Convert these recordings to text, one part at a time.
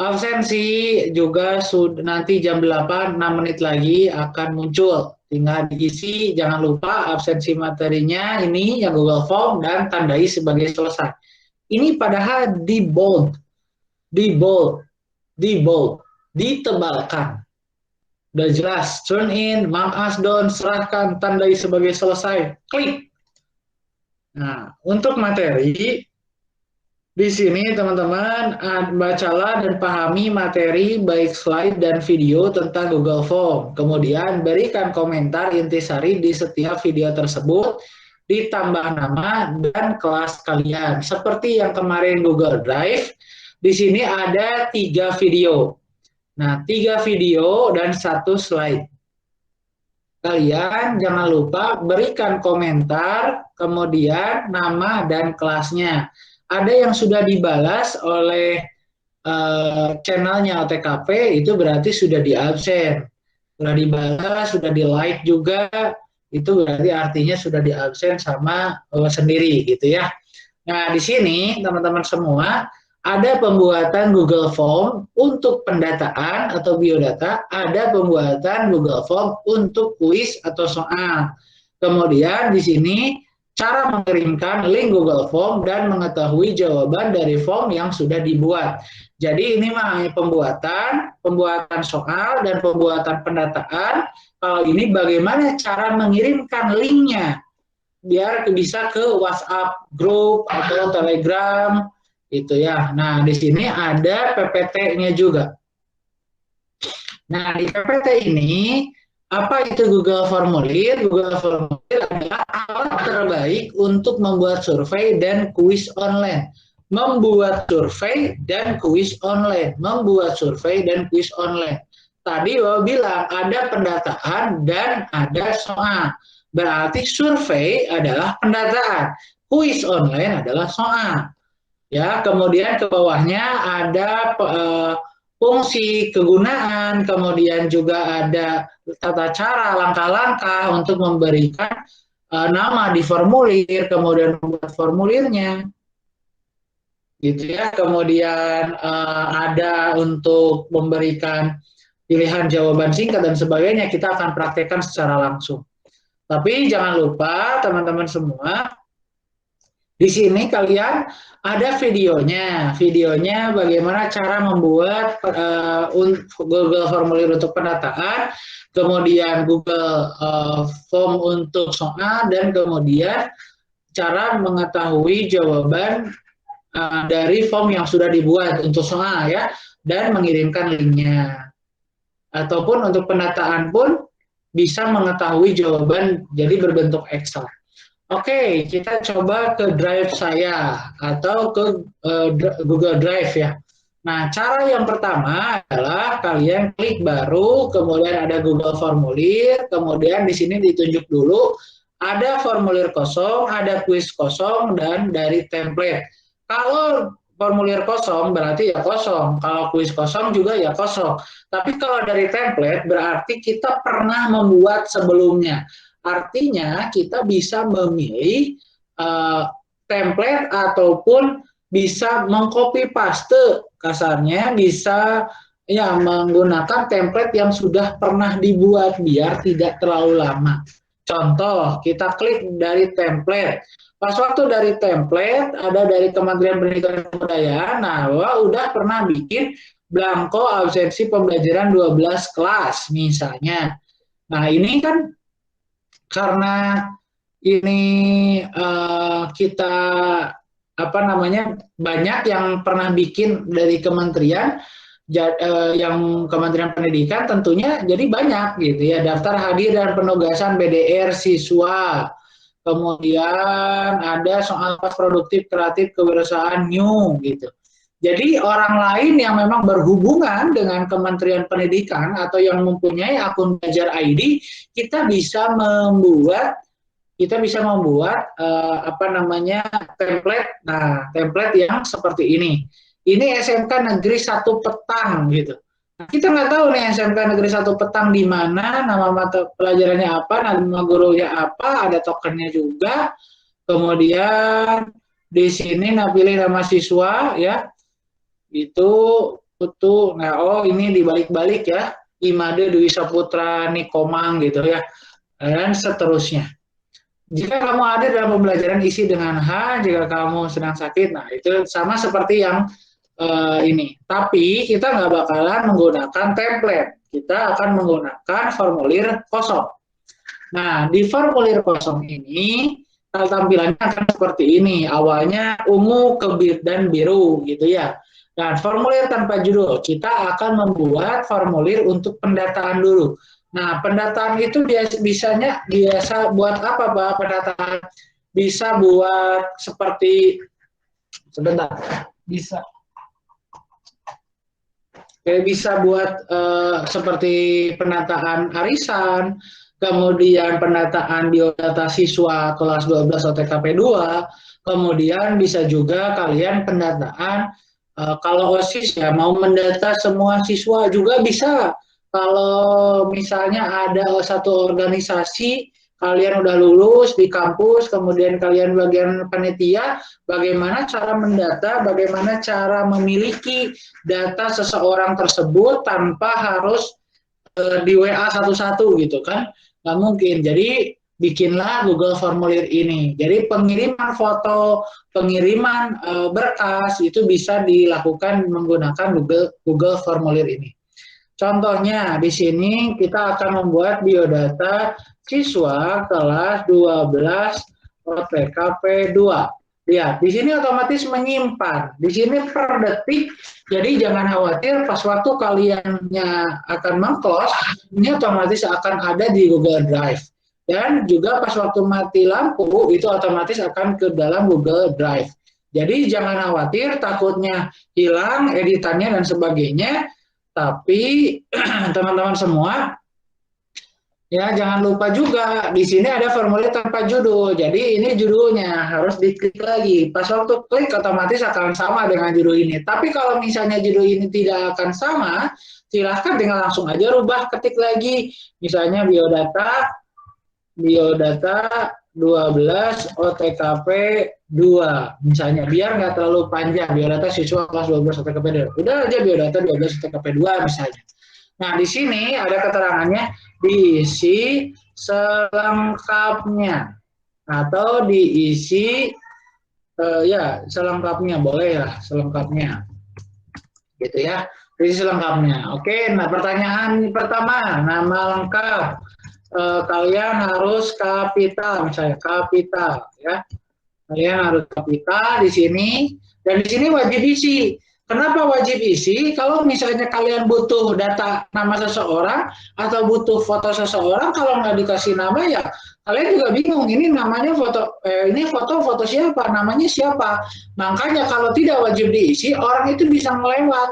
Absensi juga sudah nanti jam 8, 6 menit lagi akan muncul. Tinggal diisi, jangan lupa absensi materinya ini yang Google Form dan tandai sebagai selesai. Ini padahal di bold, di bold, di bold, ditebalkan. Udah jelas, turn in, mark as done, serahkan, tandai sebagai selesai, klik. Nah, untuk materi, di sini teman-teman bacalah dan pahami materi baik slide dan video tentang Google Form. Kemudian berikan komentar intisari di setiap video tersebut, ditambah nama dan kelas kalian. Seperti yang kemarin Google Drive, di sini ada 3 video. Nah, 3 video dan 1 slide. Kalian jangan lupa berikan komentar, kemudian nama dan kelasnya. Ada yang sudah dibalas oleh channelnya OTKP, itu berarti sudah di absen. Sudah dibalas, sudah di like juga, itu berarti artinya sudah di absen sama sendiri gitu ya. Nah, di sini teman-teman semua ada pembuatan Google Form untuk pendataan atau biodata, ada pembuatan Google Form untuk kuis atau soal. Kemudian di sini cara mengirimkan link Google Form dan mengetahui jawaban dari form yang sudah dibuat. Jadi ini mah pembuatan soal dan pembuatan pendataan. Kalau ini bagaimana cara mengirimkan linknya biar bisa ke WhatsApp grup atau Telegram itu ya. Nah, di sini ada PPT-nya juga. Nah, di PPT ini apa itu Google Formulir? Google Formulir adalah alat terbaik untuk membuat survei dan kuis online. Membuat survei dan kuis online. Membuat survei dan kuis online. Tadi Bapak bilang ada pendataan dan ada soal. Berarti survei adalah pendataan. Kuis online adalah soal. Ya, kemudian ke bawahnya ada fungsi, kegunaan, kemudian juga ada tata cara, langkah-langkah untuk memberikan nama di formulir, kemudian membuat formulirnya, gitu ya. Kemudian ada untuk memberikan pilihan jawaban singkat dan sebagainya, kita akan praktekkan secara langsung. Tapi jangan lupa teman-teman semua, di sini kalian ada videonya. Videonya bagaimana cara membuat Google Formulir untuk pendataan, kemudian Google Form untuk soal, dan kemudian cara mengetahui jawaban dari form yang sudah dibuat untuk soal ya, dan mengirimkan linknya. Ataupun untuk pendataan pun bisa mengetahui jawaban jadi berbentuk Excel. Oke, kita coba ke drive saya atau ke Google Drive ya. Nah, cara yang pertama adalah kalian klik baru, kemudian ada Google Formulir, kemudian di sini ditunjuk dulu ada formulir kosong, ada kuis kosong, dan dari template. Kalau formulir kosong berarti ya kosong, kalau kuis kosong juga ya kosong. Tapi kalau dari template berarti kita pernah membuat sebelumnya. Artinya kita bisa memilih template ataupun bisa mengcopy paste, kasarnya bisa ya menggunakan template yang sudah pernah dibuat biar tidak terlalu lama. Contoh, kita klik dari template. Pas waktu dari template ada dari Kementerian Pendidikan dan Kebudayaan, nah udah pernah bikin blanko absensi pembelajaran 12 kelas misalnya. Nah, ini kan karena ini kita apa namanya banyak yang pernah bikin dari kementerian yang Kementerian Pendidikan tentunya jadi banyak gitu ya, daftar hadir dan penugasan BDR siswa, kemudian ada soal produktif kreatif kewirausahaan new gitu. Jadi orang lain yang memang berhubungan dengan Kementerian Pendidikan atau yang mempunyai akun Belajar ID, kita bisa membuat apa namanya template. Nah, template yang seperti ini. Ini SMK Negeri 1 Petang gitu. Nah, kita nggak tahu nih SMK Negeri 1 Petang di mana, nama mata pelajarannya apa, nama gurunya apa, ada tokennya juga. Kemudian di sini pilih nama siswa ya. Itu Putu, nah oh ini dibalik-balik ya, Imade Dwi Saputra Nikomang gitu ya, dan seterusnya. Jika kamu ada dalam pembelajaran isi dengan H, jika kamu sedang sakit, nah itu sama seperti yang ini. Tapi kita nggak bakalan menggunakan template, kita akan menggunakan formulir kosong. Nah, di formulir kosong ini tampilannya akan seperti ini. Awalnya ungu, kebir, dan biru gitu ya. Dan formulir tanpa judul, kita akan membuat formulir untuk pendataan dulu. Nah, pendataan itu biasa buat apa, Pak? Pendataan bisa buat seperti sebentar. Bisa buat seperti penataan arisan, kemudian penataan biodata siswa kelas 12 OTKP 2, kemudian bisa juga kalian pendataan kalau OSIS ya mau mendata semua siswa juga bisa. Kalau misalnya ada satu organisasi kalian udah lulus di kampus, kemudian kalian bagian panitia, bagaimana cara mendata, bagaimana cara memiliki data seseorang tersebut tanpa harus di WA satu-satu gitu kan, nggak mungkin. Jadi bikinlah Google Formulir ini. Jadi pengiriman foto, pengiriman berkas itu bisa dilakukan menggunakan Google Formulir ini. Contohnya di sini kita akan membuat biodata siswa kelas 12 OTKP 2. Lihat, di sini otomatis menyimpan. Di sini per detik, jadi jangan khawatir pas waktu kaliannya akan meng-close, ini otomatis akan ada di Google Drive. Dan juga pas waktu mati lampu, itu otomatis akan ke dalam Google Drive. Jadi jangan khawatir, takutnya hilang editannya dan sebagainya. Tapi teman-teman semua, ya jangan lupa juga di sini ada formulir tanpa judul. Jadi ini judulnya harus diklik lagi. Pas waktu klik otomatis akan sama dengan judul ini. Tapi kalau misalnya judul ini tidak akan sama, silahkan tinggal langsung aja rubah ketik lagi. Misalnya biodata 12 OTKP 2 misalnya, biar nggak terlalu panjang, biodata siswa kelas 12 OTKP 2. Udah aja biodata 12 OTKP 2 misalnya. Nah, di sini ada keterangannya diisi selengkapnya atau diisi ya selengkapnya, boleh ya selengkapnya. Gitu ya. Diisi selengkapnya. Oke, nah pertanyaan pertama, nama lengkap. Kalian harus kapital, misalnya kapital ya, kalian harus kapital di sini, dan di sini wajib isi. Kenapa wajib isi? Kalau misalnya kalian butuh data nama seseorang atau butuh foto seseorang, kalau nggak dikasih nama ya kalian juga bingung, ini namanya foto, ini foto siapa, namanya siapa. Makanya kalau tidak wajib diisi, orang itu bisa ngelewat,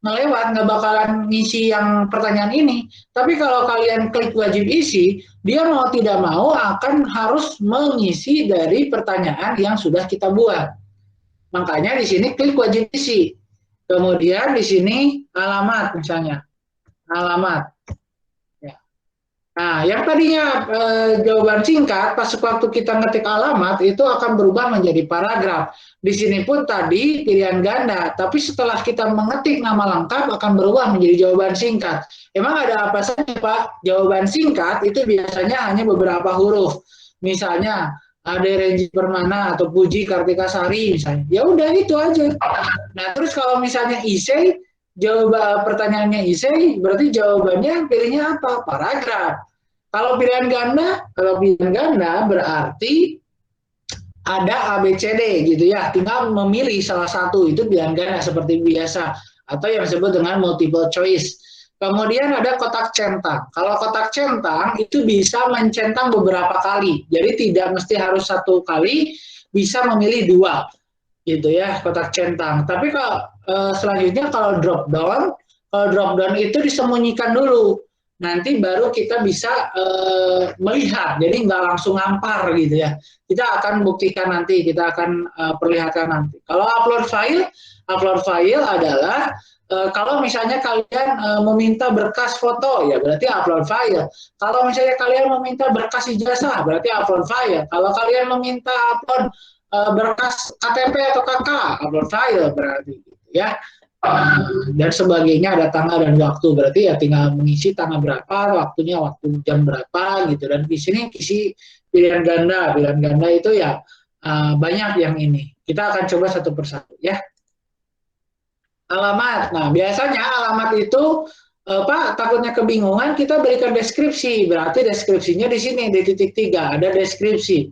nggak bakalan ngisi yang pertanyaan ini. Tapi kalau kalian klik wajib isi, dia mau tidak mau akan harus mengisi dari pertanyaan yang sudah kita buat. Makanya di sini klik wajib isi. Kemudian di sini alamat misalnya, alamat. Nah, yang tadinya jawaban singkat, pas waktu kita ngetik alamat, itu akan berubah menjadi paragraf. Di sini pun tadi pilihan ganda, tapi setelah kita mengetik nama lengkap akan berubah menjadi jawaban singkat. Emang ada apa saja, Pak? Jawaban singkat itu biasanya hanya beberapa huruf. Misalnya, ada Renji Permana atau Puji Kartika Sari misalnya. Ya udah itu aja. Nah, terus kalau misalnya isei, jawab pertanyaannya isei, berarti jawabannya pilihnya apa? Paragraf. Kalau pilihan ganda berarti ada A, B, C, D gitu ya. Tinggal memilih salah satu, itu pilihan ganda seperti biasa atau yang disebut dengan multiple choice. Kemudian ada kotak centang. Kalau kotak centang itu bisa mencentang beberapa kali. Jadi tidak mesti harus satu kali, bisa memilih dua gitu ya, kotak centang. Tapi kalau selanjutnya kalau drop down itu disembunyikan dulu. Nanti baru kita bisa melihat, jadi nggak langsung ngampar gitu ya. Kita akan buktikan nanti, kita akan perlihatkan nanti. Kalau upload file adalah kalau misalnya kalian meminta berkas foto, ya berarti upload file. Kalau misalnya kalian meminta berkas ijazah, berarti upload file. Kalau kalian meminta upload berkas KTP atau KK, upload file berarti, ya. dan sebagainya, ada tanggal dan waktu. Berarti ya tinggal mengisi tanggal berapa, waktunya waktu jam berapa gitu. Dan di sini isi pilihan ganda. Pilihan ganda itu ya banyak yang ini. Kita akan coba satu persatu ya. Alamat. Nah, biasanya alamat itu Pak, takutnya kebingungan, kita berikan deskripsi. Berarti deskripsinya di sini di titik 3 ada deskripsi.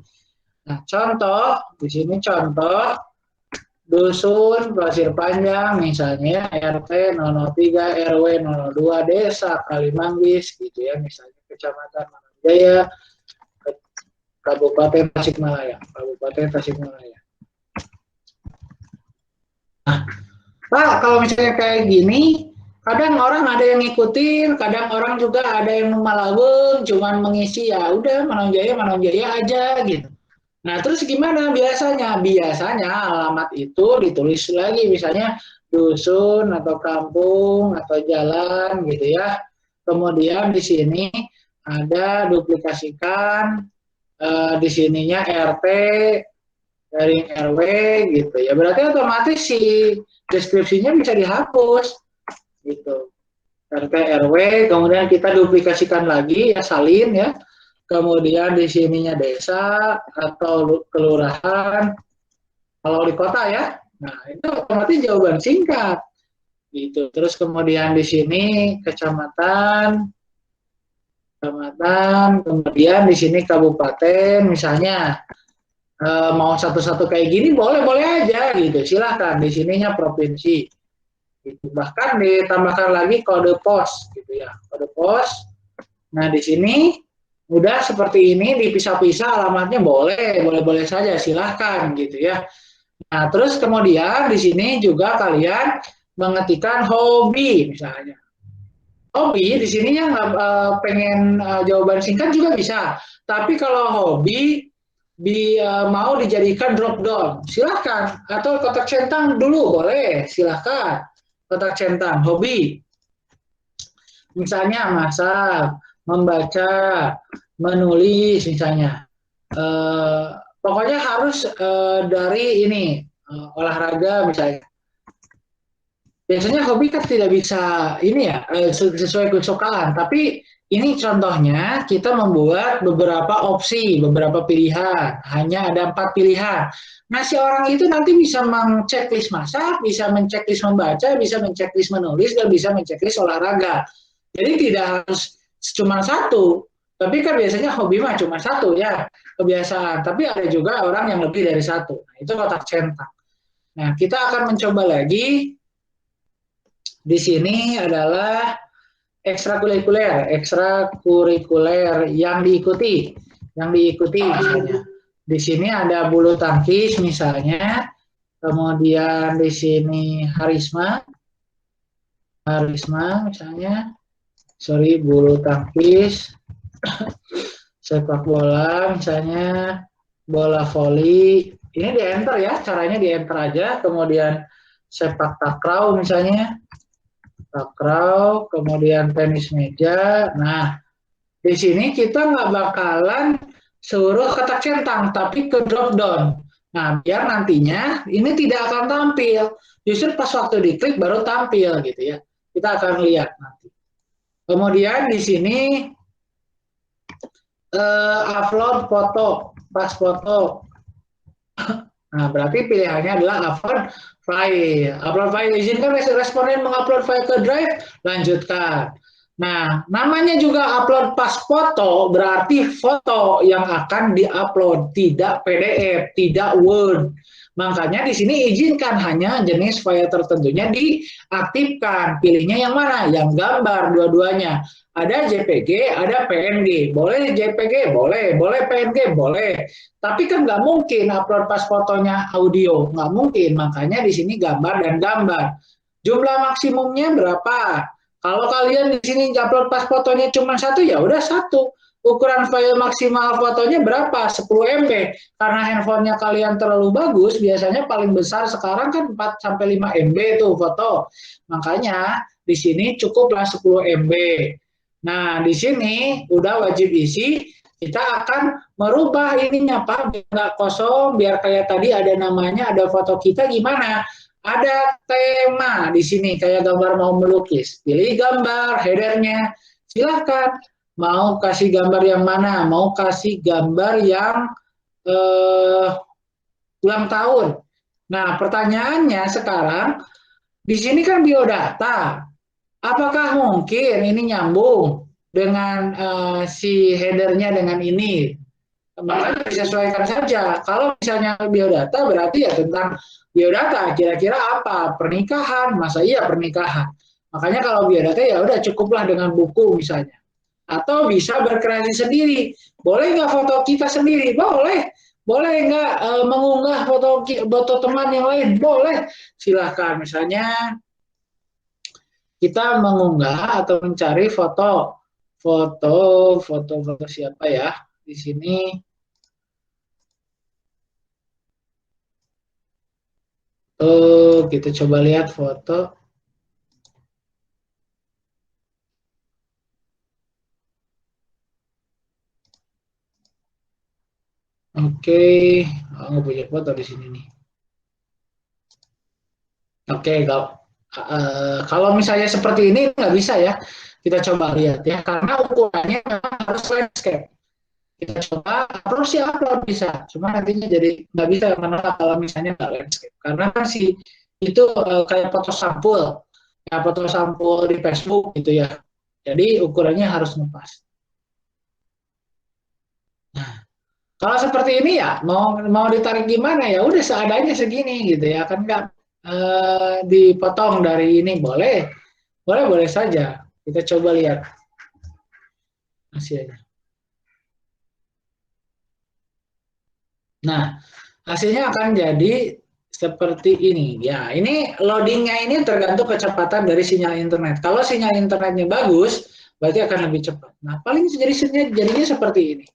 Nah, contoh di sini contoh dusun Pasir Panjang misalnya RT 003 RW 002 Desa Kalimanggis gitu ya, misalnya Kecamatan Mananjaya, Kabupaten Tasikmalaya, Kabupaten Tasikmalaya. Nah, Pak, kalau misalnya kayak gini, kadang orang ada yang ngikutin, kadang orang juga ada yang malaweng, cuman mengisi ya udah Mananjaya aja gitu. Nah, terus gimana biasanya? Biasanya alamat itu ditulis lagi, misalnya dusun atau kampung atau jalan gitu ya. Kemudian di sini ada duplikasikan di sininya RT dari RW gitu ya. Berarti otomatis si deskripsinya bisa dihapus gitu. RT RW, kemudian kita duplikasikan lagi ya, salin ya. Kemudian di sininya desa atau kelurahan, kalau di kota ya. Nah, itu otomatis jawaban singkat. Gitu. Terus kemudian di sini kecamatan, kemudian di sini kabupaten misalnya. Mau satu-satu kayak gini boleh-boleh aja gitu. Silahkan di sininya provinsi. Gitu. Bahkan ditambahkan lagi kode pos gitu ya. Kode pos. Nah, di sini udah seperti ini dipisah-pisah alamatnya boleh saja silahkan gitu ya. Nah, terus kemudian di sini juga kalian mengetikkan hobi misalnya. Hobi di sininya nggak pengen jawaban singkat juga bisa. Tapi kalau hobi mau dijadikan drop down, silahkan. Atau kotak centang dulu boleh, silahkan. Kotak centang hobi. Misalnya masak, membaca, menulis misalnya. Pokoknya harus dari ini olahraga misalnya. Biasanya hobi kan tidak bisa ini ya sesuai kesukaan, tapi ini contohnya kita membuat beberapa opsi, beberapa pilihan. Hanya ada 4 pilihan. Nah, si orang itu nanti bisa menceklis masak, bisa menceklis membaca, bisa menceklis menulis, dan bisa menceklis olahraga. Jadi tidak harus cuma satu, tapi kan biasanya hobi mah cuma satu ya, kebiasaan. Tapi ada juga orang yang lebih dari satu. Nah, itu kotak centang. Nah, kita akan mencoba lagi. Di sini adalah ekstrakurikuler yang diikuti, misalnya. Di sini ada bulu tangkis misalnya, kemudian di sini harisma misalnya, bulu tangkis, sepak bola misalnya, bola voli. Ini di enter ya, caranya di enter aja. Kemudian sepak takraw misalnya, kemudian tenis meja. Nah, di sini kita nggak bakalan suruh kotak centang, tapi ke drop down. Nah, biar nantinya ini tidak akan tampil. Justru pas waktu diklik baru tampil gitu ya. Kita akan lihat nanti. Kemudian di sini upload foto, pas foto. Nah, berarti pilihannya adalah upload file. Upload file, izinkan responden mengupload file ke drive, lanjutkan. Nah, namanya juga upload pas foto, berarti foto yang akan diupload, tidak PDF, tidak Word. Makanya di sini izinkan hanya jenis file tertentunya diaktifkan. Pilihnya yang mana? Yang gambar dua-duanya. Ada JPG, ada PNG. Boleh JPG, boleh PNG, boleh. Tapi kan nggak mungkin upload pas fotonya audio, nggak mungkin. Makanya di sini gambar dan gambar. Jumlah maksimumnya berapa? Kalau kalian di sini upload pas fotonya cuma satu, ya udah satu. Ukuran file maksimal fotonya berapa? 10 MB. Karena handphonenya kalian terlalu bagus, biasanya paling besar sekarang kan 4-5 MB tuh foto. Makanya di sini cukuplah 10 MB. Nah, di sini udah wajib isi. Kita akan merubah ininya, Pak, biar nggak kosong, biar kayak tadi ada namanya, ada foto kita, gimana? Ada tema di sini kayak gambar mau melukis. Pilih gambar, headernya. Silahkan. Mau kasih gambar yang mana? Mau kasih gambar yang eh, ulang tahun. Nah, pertanyaannya sekarang, di sini kan biodata. Apakah mungkin ini nyambung dengan si headernya dengan ini? Makanya disesuaikan saja. Kalau misalnya biodata berarti ya tentang biodata. Kira-kira apa? Pernikahan. Masa iya pernikahan? Makanya kalau biodata ya udah cukuplah dengan buku misalnya. Atau bisa berkreasi sendiri. Boleh nggak foto kita sendiri? Boleh. Boleh nggak mengunggah foto teman yang lain? Boleh. Silahkan. Misalnya kita mengunggah atau mencari foto siapa ya di sini. Kita coba lihat foto. Oke, nggak punya foto di sini nih. Oke, kalau misalnya seperti ini nggak bisa ya. Kita coba lihat ya, karena ukurannya memang harus landscape. Kita coba upload sih upload bisa, cuma nantinya jadi nggak bisa menolak kalau misalnya nggak landscape. Karena kan si itu kayak foto sampul, ya foto sampul di Facebook gitu ya. Jadi ukurannya harus ngepas. Nah, kalau seperti ini ya mau mau ditarik gimana ya udah seadanya segini gitu ya kan nggak dipotong dari ini boleh boleh boleh saja kita coba lihat hasilnya. Nah hasilnya akan jadi seperti ini ya ini loadingnya ini tergantung kecepatan dari sinyal internet. Kalau sinyal internetnya bagus berarti akan lebih cepat. Nah paling jadinya seperti ini.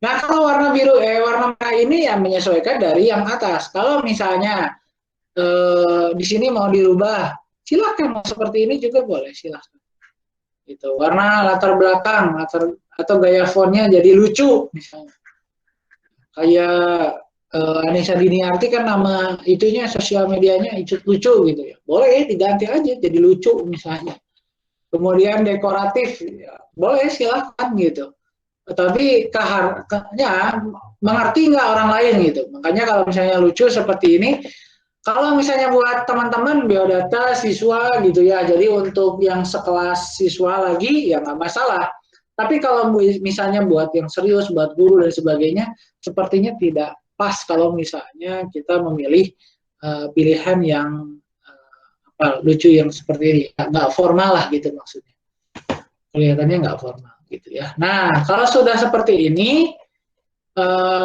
Nah, kalau warna biru, warna merah ini yang menyesuaikan dari yang atas. Kalau misalnya di sini mau dirubah, silakan mau seperti ini juga boleh, silakan. Gitu. Warna latar belakang, atau gaya fontnya jadi lucu, misalnya. Kayak Anissa Diniarti kan nama itunya sosial medianya Icut Lucu gitu ya. Boleh diganti aja jadi lucu misalnya. Kemudian dekoratif, ya, boleh silakan gitu. Tapi ya, mengerti nggak orang lain gitu. Makanya kalau misalnya lucu seperti ini, kalau misalnya buat teman-teman biodata siswa gitu ya, jadi untuk yang sekelas siswa lagi ya nggak masalah. Tapi kalau misalnya buat yang serius, buat guru dan sebagainya, sepertinya tidak pas kalau misalnya kita memilih pilihan yang lucu yang seperti ini, nggak formal lah gitu maksudnya. Kelihatannya nggak formal gitu ya. Nah, kalau sudah seperti ini,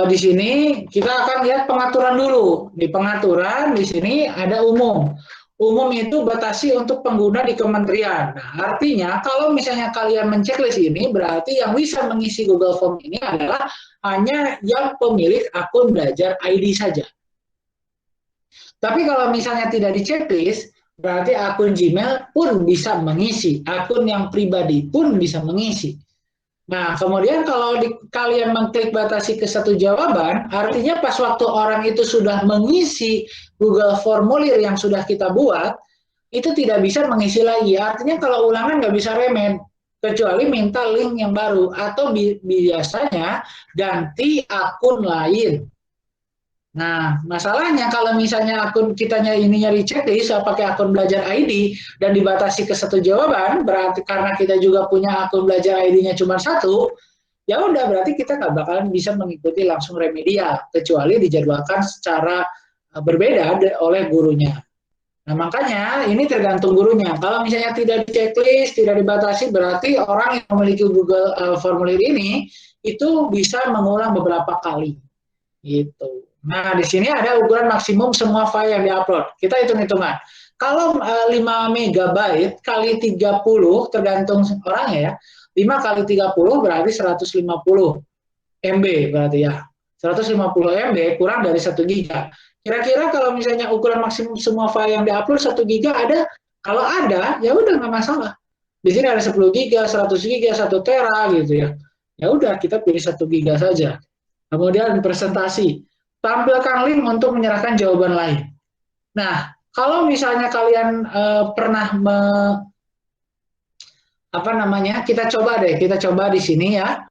di sini kita akan lihat pengaturan dulu. Di pengaturan di sini ada umum. Umum itu batasi untuk pengguna di kementerian. Nah, artinya kalau misalnya kalian menceklis ini, berarti yang bisa mengisi Google Form ini adalah hanya yang pemilik akun belajar ID saja. Tapi kalau misalnya tidak diceklis, berarti akun Gmail pun bisa mengisi, akun yang pribadi pun bisa mengisi. Nah, kemudian kalau kalian mengklik batasi ke satu jawaban, artinya pas waktu orang itu sudah mengisi Google Formulir yang sudah kita buat, itu tidak bisa mengisi lagi. Artinya kalau ulangan nggak bisa remen, kecuali minta link yang baru, atau biasanya ganti akun lain. Nah, masalahnya kalau misalnya akun kitanya ini nyari checklist pakai akun belajar ID dan dibatasi ke satu jawaban, berarti karena kita juga punya akun belajar ID-nya cuma satu, ya udah berarti kita nggak bakalan bisa mengikuti langsung remedial, kecuali dijadwalkan secara berbeda oleh gurunya. Nah, makanya ini tergantung gurunya. Kalau misalnya tidak di checklist, tidak dibatasi, berarti orang yang memiliki Google Formulir ini itu bisa mengulang beberapa kali. Gitu. Nah, di sini ada ukuran maksimum semua file yang diupload. Kita hitung-hitungan. Kalau 5 MB kali 30 tergantung orangnya ya. 5 kali 30 berarti 150 MB berarti ya. 150 MB kurang dari 1 giga. Kira-kira kalau misalnya ukuran maksimum semua file yang diupload 1 giga ada? Kalau ada, ya udah nggak masalah. Di sini ada 10 giga, 100 giga, 1 tera gitu ya. Ya udah kita pilih 1 giga saja. Kemudian presentasi. Tampilkan link untuk menyerahkan jawaban lain. Nah, Kalau misalnya kalian pernah apa namanya, kita coba deh, kita coba di sini ya.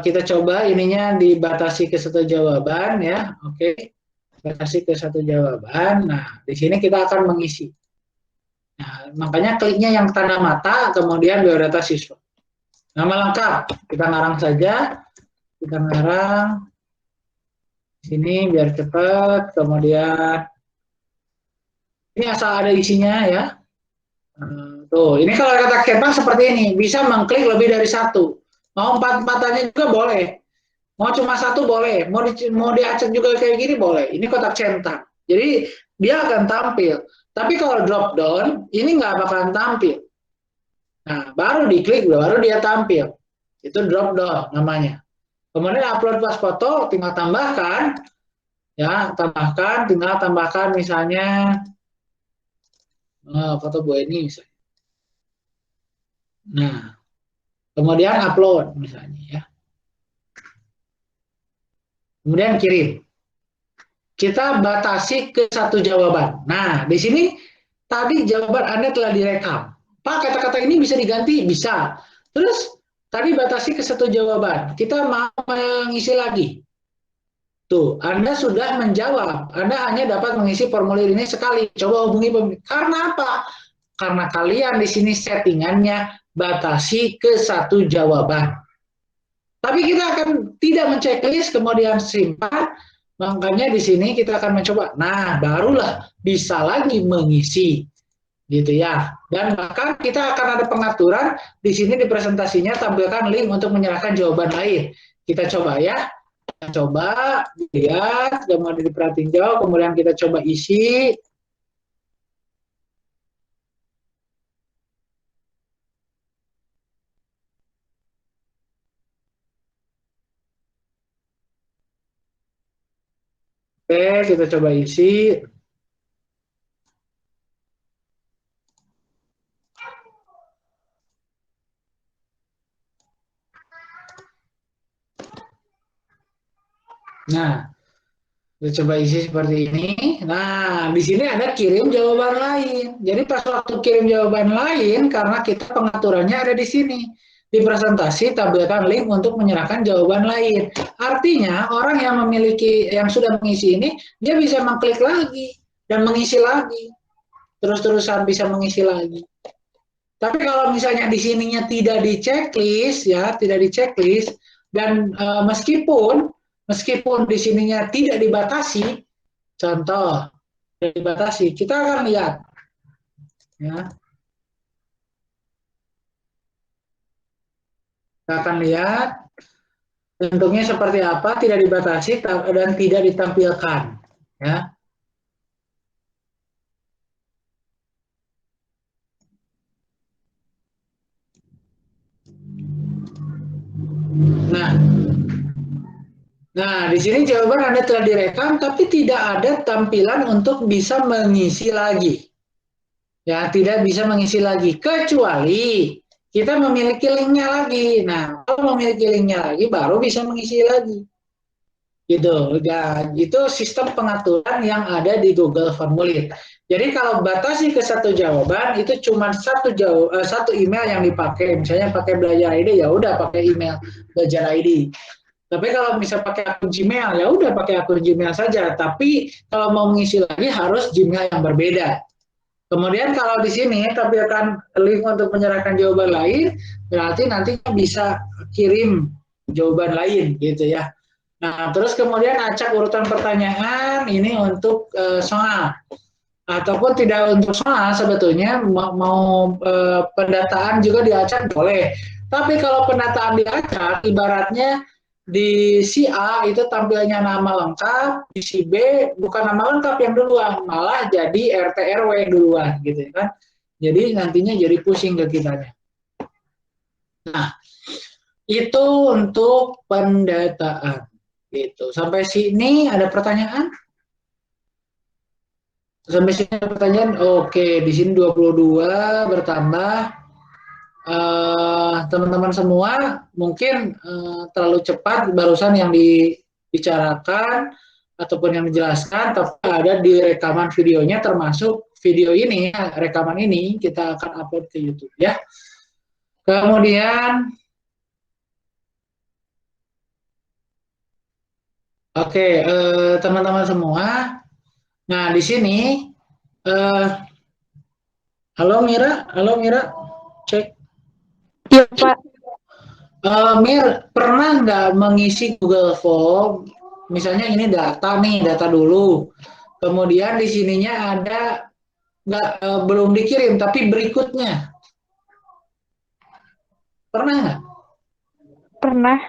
Kita coba ininya dibatasi ke satu jawaban ya, oke, batasi ke satu jawaban. Nah, di sini kita akan mengisi. Nah, makanya kliknya yang tanda mata, kemudian biodata siswa. Nama lengkap, kita ngarang saja, kita ngarang sini biar cepat, kemudian ini asal ada isinya ya. Tuh, ini kalau kata Kepang seperti ini, bisa mengklik lebih dari satu. Mau empat-empatnya juga boleh. Mau cuma satu boleh. Mau diacak juga kayak gini boleh. Ini kotak centang. Jadi dia akan tampil. Tapi kalau drop down, ini nggak bakalan tampil. Nah, baru diklik, baru dia tampil. Itu drop down namanya. Kemudian upload pas foto, tinggal tambahkan. Ya, tambahkan, tinggal tambahkan misalnya foto Bu Eni misalnya. Nah, kemudian upload misalnya ya. Kemudian kirim. Kita batasi ke satu jawaban. Nah, di sini tadi jawaban Anda telah direkam. Pak, kata-kata ini bisa diganti? Bisa. Terus tadi batasi ke satu jawaban. Kita mau mengisi lagi. Tuh, Anda sudah menjawab. Anda hanya dapat mengisi formulir ini sekali. Coba hubungi pemilik. Karena apa? Karena kalian di sini settingannya batasi ke satu jawaban. Tapi kita akan tidak menceklis kemudian simpan. Makanya di sini kita akan mencoba. Nah, barulah bisa lagi mengisi gitu ya. Dan bahkan kita akan ada pengaturan di sini di presentasinya tampilkan link untuk menyerahkan jawaban lain. Kita coba ya. Kita coba lihat, kemudian diperhatiin jauh, kemudian kita coba isi. Oke, kita coba isi. Nah, kita coba isi seperti ini. Nah, di sini ada kirim jawaban lain. Jadi pas waktu kirim jawaban lain, karena kita pengaturannya ada di sini. Di presentasi tampilkan link untuk menyerahkan jawaban lain. Artinya orang yang memiliki, yang sudah mengisi ini, dia bisa mengklik lagi dan mengisi lagi. Terus-terusan bisa mengisi lagi. Tapi kalau misalnya di sininya tidak di checklist ya, tidak di checklist dan meskipun di sininya tidak dibatasi, contoh tidak dibatasi, kita akan lihat ya. Kita akan lihat bentuknya seperti apa, tidak dibatasi dan tidak ditampilkan ya. Nah, Nah, di sini jawaban Anda telah direkam, tapi tidak ada tampilan untuk bisa mengisi lagi. Ya, tidak bisa mengisi lagi, kecuali kita memiliki linknya lagi. Nah, kalau memiliki linknya lagi, baru bisa mengisi lagi. Gitu. Ya, itu sistem pengaturan yang ada di Google Formulir. Jadi kalau batasi ke satu jawaban, itu cuma satu email yang dipakai. Misalnya pakai Belajar ID, ya udah pakai email Belajar ID. Tapi kalau misal pakai akun Gmail, ya udah pakai akun Gmail saja. Tapi kalau mau mengisi lagi harus Gmail yang berbeda. Kemudian kalau di sini tampilkan link untuk menyerahkan jawaban lain, berarti nantinya bisa kirim jawaban lain gitu ya. Nah, terus kemudian acak urutan pertanyaan ini untuk soal. Ataupun tidak untuk soal sebetulnya mau pendataan juga diacak boleh. Tapi kalau pendataan diacak ibaratnya di si A itu tampilnya nama lengkap, di si B bukan nama lengkap yang duluan, malah jadi RT RW duluan gitu kan. Jadi nantinya jadi pusing ke kitanya. Nah, itu untuk pendataan. Gitu. Sampai sini ada pertanyaan? Sampai sini ada pertanyaan? Oke, di sini 22 bertambah. Teman-teman semua mungkin terlalu cepat barusan yang dibicarakan. ataupun yang menjelaskan, tapi ada di rekaman videonya, termasuk video ini, rekaman ini kita akan upload ke YouTube ya. Kemudian, oke, teman-teman semua. Nah, di sini, eh, halo Mira, cek. Iya, Pak. Mir, pernah nggak mengisi Google Form? Misalnya ini data nih, data dulu. Kemudian di sininya ada nggak belum dikirim, tapi berikutnya. Pernah nggak? Pernah.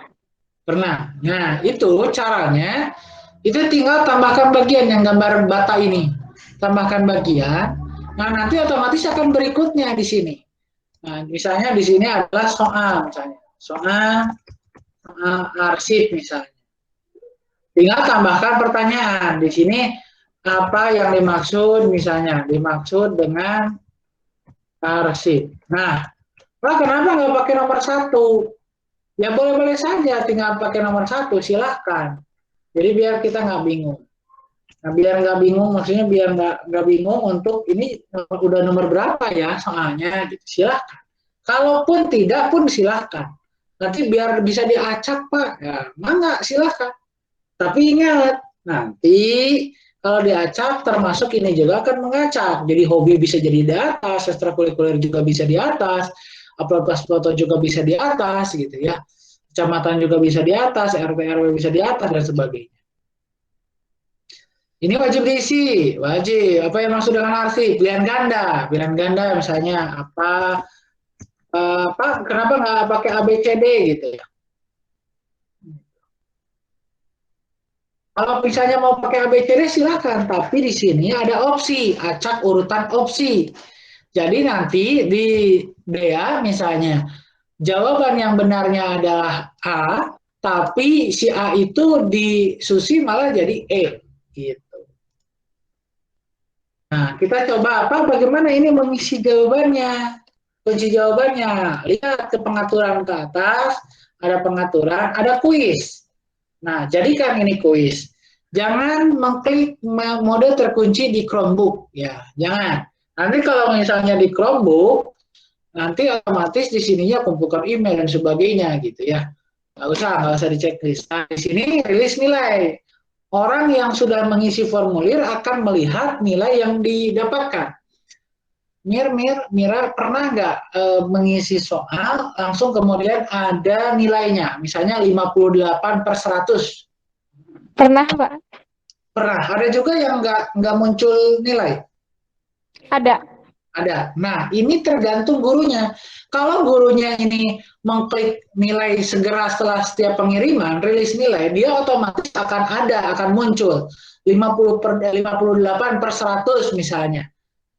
Pernah. Nah, itu caranya, itu tinggal tambahkan bagian yang gambar bata ini. Tambahkan bagian. Nah, nanti otomatis akan berikutnya di sini. Nah, misalnya di sini adalah soal, misalnya. Soal arsip misalnya. Tinggal tambahkan pertanyaan. Di sini apa yang dimaksud misalnya? Dimaksud dengan arsip. Nah, kenapa nggak pakai nomor satu? Ya boleh-boleh saja, tinggal pakai nomor satu, silahkan. Jadi biar kita nggak bingung. Nah, biar nggak bingung, maksudnya biar nggak bingung untuk ini udah nomor berapa ya soalnya, gitu. Silahkan. Kalaupun tidak pun silahkan. Nanti biar bisa diacak Pak, ya mangga silahkan. Tapi ingat, nanti kalau diacak termasuk ini juga akan mengacak. Jadi hobi bisa jadi di atas, ekstrakurikuler juga bisa di atas, upload foto juga bisa di atas gitu ya. Kecamatan juga bisa di atas, RT RW bisa di atas dan sebagainya. Ini wajib diisi, wajib. Apa yang maksud dengan arsip? Pilihan ganda, misalnya apa? Kenapa nggak pakai ABCD gitu ya? Kalau misalnya mau pakai ABCD silakan, tapi di sini ada opsi, acak urutan opsi. Jadi nanti di DEA misalnya, jawaban yang benarnya adalah A, tapi si A itu di Susi malah jadi E. Gitu. Nah, kita coba bagaimana ini mengisi jawabannya. Kunci jawabannya, lihat ke pengaturan ke atas, ada pengaturan, ada kuis. Nah, jadikan ini kuis. Jangan mengklik mode terkunci di Chromebook, ya, jangan. Nanti kalau misalnya di Chromebook, nanti otomatis di sininya kumpulkan email dan sebagainya, gitu ya. Nggak usah dicek list. Nah, di sini rilis nilai. Orang yang sudah mengisi formulir akan melihat nilai yang didapatkan. Mira pernah nggak mengisi soal langsung kemudian ada nilainya, misalnya 58/100? Pernah, Pak. Pernah. Ada juga yang nggak muncul nilai. Ada. Ada. Nah, ini tergantung gurunya. Kalau gurunya ini mengklik nilai segera setelah setiap pengiriman, rilis nilai, dia otomatis akan muncul 58/100 misalnya,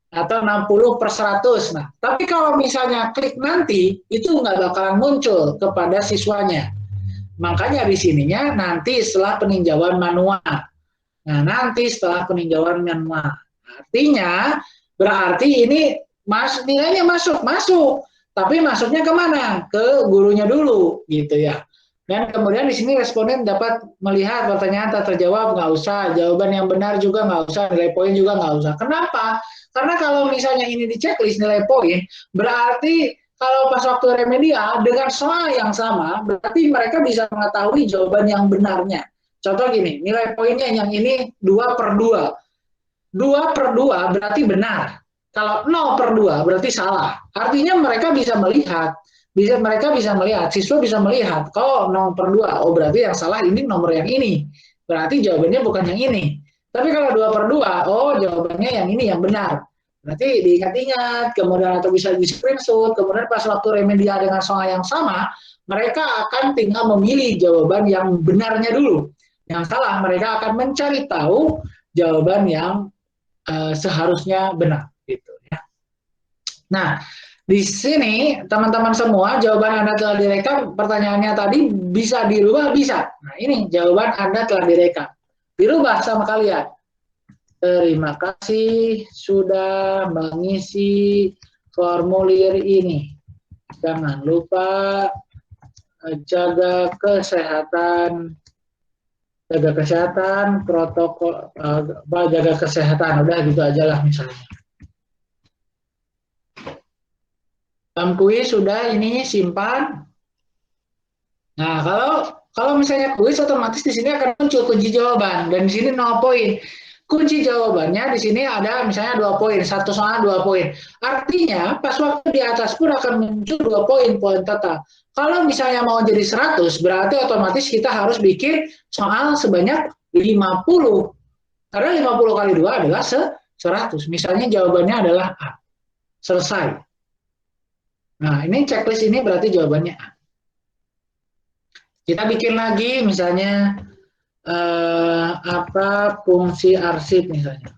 atau 60/100. Nah, tapi kalau misalnya klik nanti, itu nggak bakalan muncul kepada siswanya. Makanya di sininya nanti setelah peninjauan manual. Nah, nanti setelah peninjauan manual. Artinya, berarti ini nilainya masuk. Tapi masuknya kemana? Ke gurunya dulu, gitu ya. Dan kemudian di sini responden dapat melihat pertanyaan tak terjawab, nggak usah. Jawaban yang benar juga nggak usah. Nilai poin juga nggak usah. Kenapa? Karena kalau misalnya ini di checklist nilai poin, berarti kalau pas waktu remedial dengan soal yang sama, berarti mereka bisa mengetahui jawaban yang benarnya. Contoh gini, nilai poinnya yang ini 2/2. 2/2 berarti benar. Kalau 0/2 berarti salah. Artinya mereka bisa melihat, siswa bisa melihat, kalau 0/2, oh berarti yang salah ini nomor yang ini. Berarti jawabannya bukan yang ini. Tapi kalau 2/2, oh jawabannya yang ini yang benar. Berarti diingat-ingat, kemudian atau bisa di screenshot, kemudian pas waktu remedial dengan soal yang sama, mereka akan tinggal memilih jawaban yang benarnya dulu. Yang salah, mereka akan mencari tahu jawaban yang seharusnya benar. Gitu, ya. Nah, di sini teman-teman semua jawaban Anda telah direkam, pertanyaannya tadi bisa dirubah, bisa. Nah, ini jawaban Anda telah direkam. Dirubah sama kalian. Terima kasih sudah mengisi formulir ini. Jangan lupa jaga kesehatan jaga kesehatan, protokol, jaga kesehatan, udah gitu aja lah misalnya. Dalam kuis sudah ini simpan. Nah, kalau misalnya kuis otomatis di sini akan muncul kunci jawaban dan di sini 0 poin. Kunci jawabannya di sini ada misalnya 2 poin, satu soal 2 poin. Artinya pas waktu di atas pun akan muncul 2 poin total. Kalau misalnya mau jadi 100 berarti otomatis kita harus bikin soal sebanyak 50. Karena 50 kali 2 adalah 100. Misalnya jawabannya adalah A. Selesai. Nah, ini checklist ini berarti jawabannya A. Kita bikin lagi misalnya apa fungsi arsip misalnya.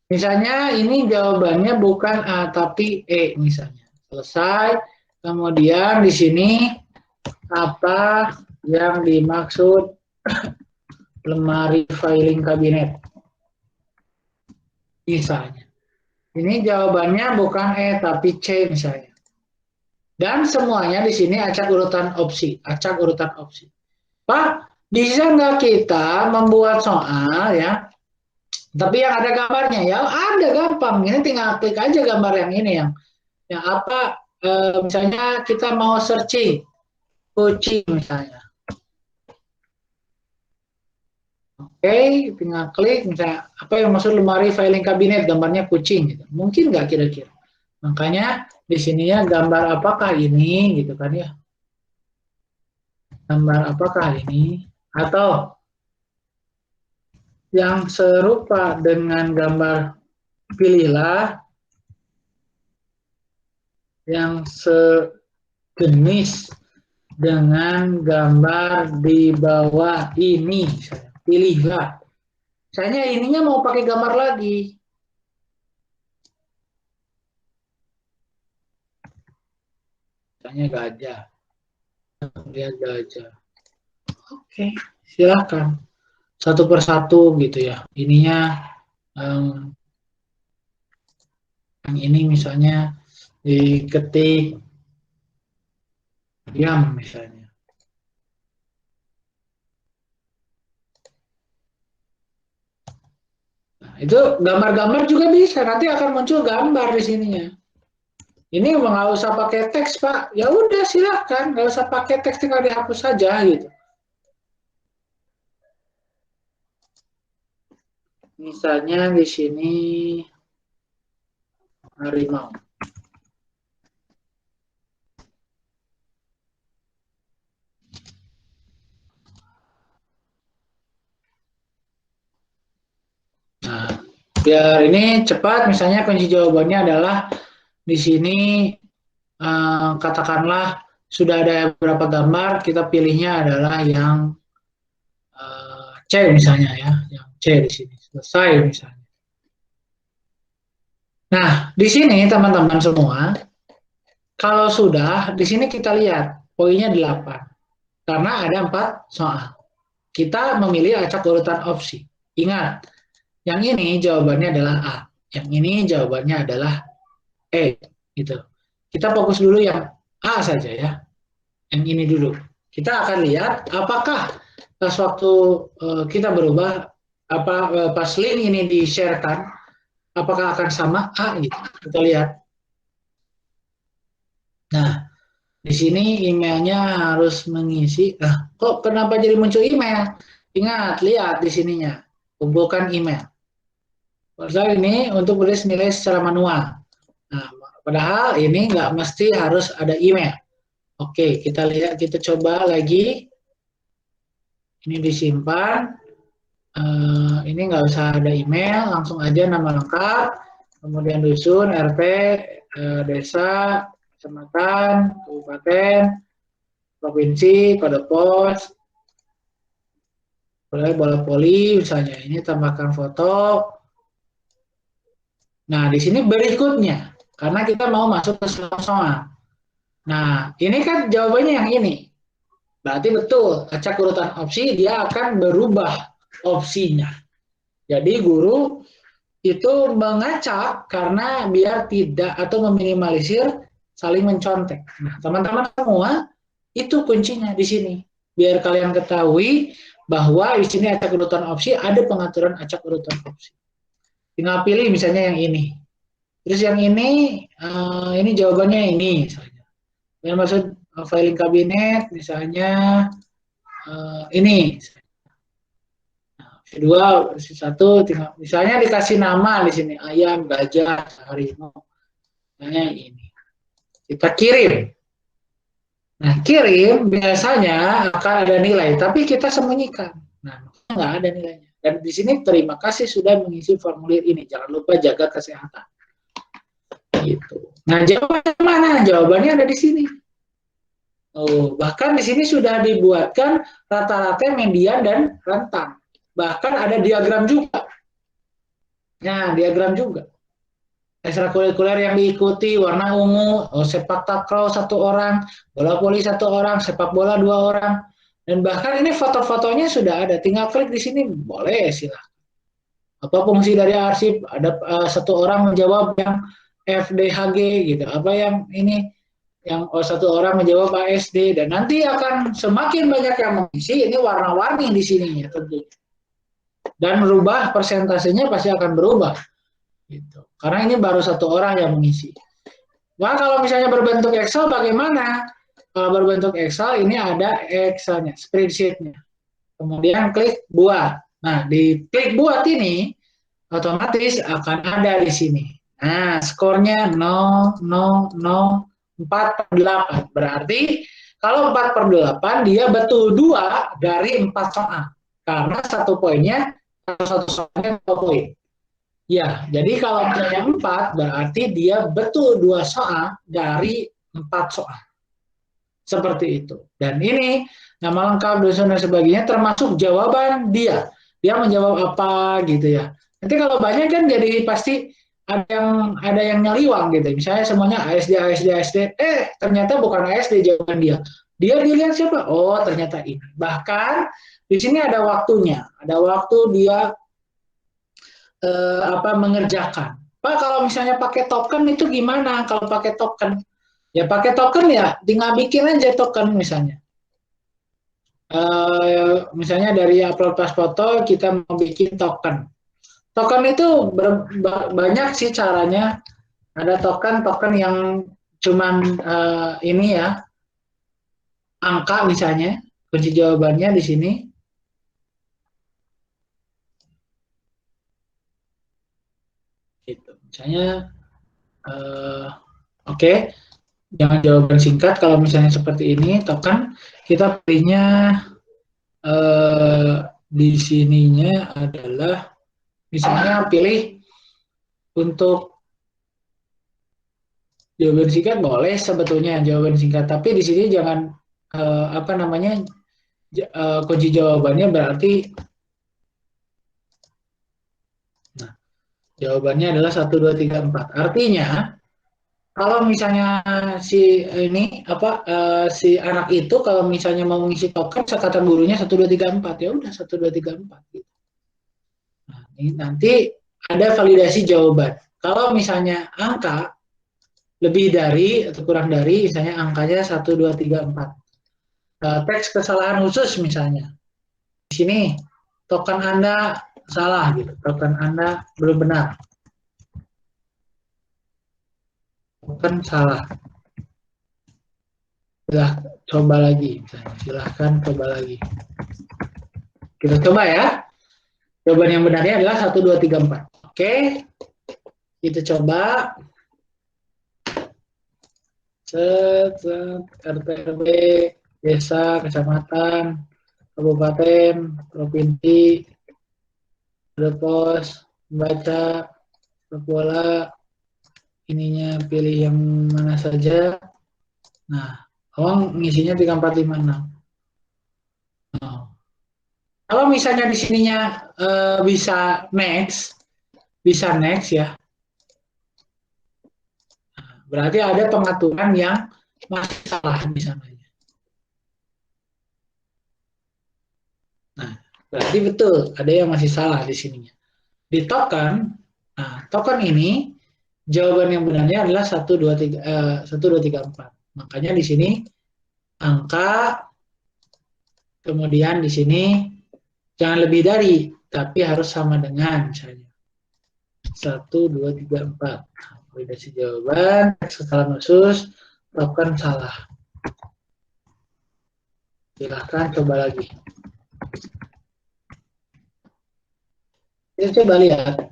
Misalnya ini jawabannya bukan A tapi E misalnya. Selesai. Kemudian di sini apa yang dimaksud lemari filing kabinet. Misalnya. Ini jawabannya bukan E tapi C misalnya. Dan semuanya di sini acak urutan opsi, acak urutan opsi. Pak, bisa nggak kita membuat soal ya? Tapi yang ada gambarnya ya, ada gampang. Ini tinggal klik aja gambar yang ini yang apa? Misalnya kita mau searching kucing misalnya. Oke, tinggal klik misalnya apa yang maksud lemari filing kabinet, gambarnya kucing gitu. Mungkin nggak kira-kira? Makanya di sininya gambar apakah ini gitu kan ya? Gambar apakah ini? Atau yang serupa dengan gambar, pilihlah yang sejenis dengan gambar di bawah ini. Pilihlah. Misalnya ininya mau pakai gambar lagi. Misalnya gajah. Lihat gajah. Oke, silakan. Satu persatu gitu ya. Ininya yang ini misalnya diketik diam misalnya. Nah, itu gambar-gambar juga bisa. Nanti akan muncul gambar di sininya. Ini nggak usah pakai teks, Pak. Ya udah silahkan, nggak usah pakai teks, tinggal dihapus saja gitu. Misalnya di sini harimau. Nah, biar ini cepat, misalnya kunci jawabannya adalah di sini katakanlah sudah ada beberapa gambar, kita pilihnya adalah yang C misalnya ya, yang C di sini selesai misalnya. Nah, di sini teman-teman semua, kalau sudah di sini kita lihat poinnya 8 karena ada 4 soal. Kita memilih acak urutan opsi. Ingat, yang ini jawabannya adalah A, yang ini jawabannya adalah E, gitu. Kita fokus dulu yang A saja ya, yang ini dulu. Kita akan lihat apakah pas waktu kita berubah, pas link ini di-sharekan, apakah akan sama A gitu. Kita lihat. Nah, di sini emailnya harus mengisi. Kok kenapa jadi muncul email? Ingat, lihat di sininya. Kumpulkan email. Padahal ini untuk menulis nilai secara manual. Nah, padahal ini nggak mesti harus ada email. Oke, kita lihat, kita coba lagi. Ini disimpan. Ini nggak usah ada email, langsung aja nama lengkap, kemudian dusun, RT, desa, kecamatan, kabupaten, provinsi, kode pos, bola poli misalnya. Ini tambahkan foto. Nah, di sini berikutnya, karena kita mau masuk ke soal. Nah, ini kan jawabannya yang ini. Berarti betul, acak urutan opsi dia akan berubah opsinya. Jadi guru itu mengacak karena biar tidak atau meminimalisir saling mencontek. Nah, teman-teman semua itu kuncinya di sini. Biar kalian ketahui bahwa di sini acak urutan opsi ada pengaturan acak urutan opsi. Tinggal pilih misalnya yang ini. Terus yang ini jawabannya ini misalnya. Yang maksud filing kabinet misalnya ini. Kedua, satu tinggal misalnya dikasih nama di sini ayam, gajah, harimau. Misalnya ini. Kita kirim. Nah, kirim biasanya akan ada nilai, tapi kita sembunyikan. Nah, nggak ada nilainya. Dan di sini terima kasih sudah mengisi formulir ini. Jangan lupa jaga kesehatan. Gitu. Nah, jawabannya mana? Jawabannya ada di sini. Oh, bahkan di sini sudah dibuatkan rata-rata, median, dan rentang. Bahkan ada diagram juga. Nah, diagram juga. Ekstrakurikuler yang diikuti warna ungu, sepak takraw 1 orang, bola voli 1 orang, sepak bola 2 orang, dan bahkan ini foto-fotonya sudah ada. Tinggal klik di sini, boleh silahkan. Apa fungsi dari arsip? Ada 1 orang menjawab yang FDHG gitu. Apa yang ini? Yang 1 orang menjawab ASD, dan nanti akan semakin banyak yang mengisi. Ini warna-warni di sininya tentu. Dan merubah persentasenya pasti akan berubah. Gitu. Karena ini baru 1 orang yang mengisi. Nah, kalau misalnya berbentuk Excel bagaimana? Kalau berbentuk Excel ini ada Excelnya, spreadsheetnya. Kemudian klik buat. Nah, di klik buat ini otomatis akan ada di sini. Nah, skornya 0, 0, 0, 4/8. Berarti kalau 4/8 dia betul 2 dari 4 soal. Karena 1 poinnya, satu soalnya 2 poin. Ya, jadi kalau misalnya 4, berarti dia betul 2 soal dari 4 soal. Seperti itu. Dan ini nama lengkap, dosen dan sebagainya termasuk jawaban dia. Dia menjawab apa gitu ya. Nanti kalau banyak kan jadi pasti ada yang nyeliwang gitu. Misalnya semuanya ASD, ASD, ASD. Ternyata bukan ASD jawaban dia. Dia dilihat siapa? Oh, ternyata ini. Bahkan di sini ada waktunya. Ada waktu dia mengerjakan. Pak, kalau misalnya pakai token itu gimana? Kalau pakai token, ya pakai token ya tinggal bikin aja token misalnya. Misalnya dari upload pas foto kita mau bikin token. Token itu banyak sih caranya. Ada token yang cuman ini ya, angka misalnya, kunci jawabannya di sini. Gitu. Misalnya, oke. Jangan jawaban singkat. Kalau misalnya seperti ini, token kita pilihnya di sininya adalah misalnya pilih untuk jawaban singkat boleh sebetulnya jawaban singkat, tapi di sini jangan kunci jawabannya berarti jawabannya adalah 1, 2, 3, 4. Artinya kalau misalnya si anak itu kalau misalnya mau mengisi token kata gurunya 1, 2, 3, 4, ya udah 1, 2, 3, 4 gitu. Nah, ini nanti ada validasi jawaban. Kalau misalnya angka lebih dari atau kurang dari, misalnya angkanya 1, 2, 3, 4. Teks kesalahan khusus misalnya. Di sini token Anda salah gitu. Token Anda belum benar. Token salah. Coba lagi misalnya. Silahkan coba lagi. Kita coba ya. Jawaban yang benarnya adalah 1, 2, 3, 4. Oke. Kita coba. RT RW, desa, kecamatan, kabupaten, provinsi, pos, baca, bola, ininya pilih yang mana saja. Nah, Awang ngisinya 3, 4, 5, 6. Nah, kalau misalnya di sininya bisa next ya. Berarti ada pengaturan yang masih salah di sana. Nah, berarti betul ada yang masih salah di sininya. Di token, nah token ini Jawaban yang benarnya adalah 1, 2, 3, 1, 2, 3, 4. Makanya di sini angka, kemudian di sini jangan lebih dari, tapi harus sama dengan misalnya 1, 2, 3, 4. Validasi jawaban, skala khusus, token salah. Silahkan coba lagi. Kita coba lihat.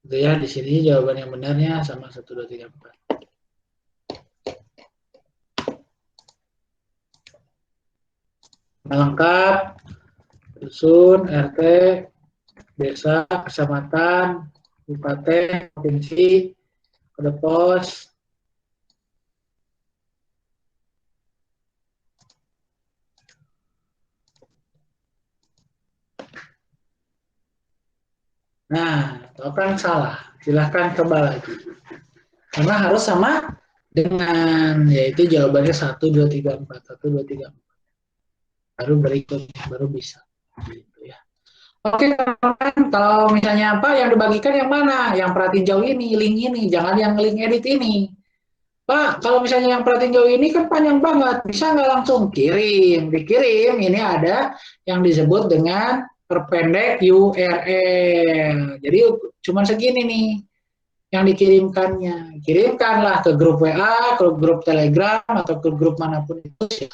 Itu ya, di sini jawaban yang benarnya sama 1, 2, 3, 4. Lengkap, dusun, RT, desa, kecamatan, kabupaten, provinsi, kode pos. Nah, token salah. Silahkan coba lagi. Karena harus sama dengan, yaitu jawabannya 1, 2, 3, 4. 1, 2, 3, 4. Baru berikutnya, baru bisa. Gitu ya. Oke, kalau misalnya apa yang dibagikan yang mana? Yang perhatiin jauh ini, link ini, jangan yang link edit ini. Pak, kalau misalnya yang perhatiin jauh ini kan panjang banget, bisa nggak langsung kirim? Dikirim, ini ada yang disebut dengan perpendek URL. Jadi cuma segini nih yang dikirimkannya. Kirimkanlah ke grup WA, ke grup Telegram, atau ke grup manapun itu.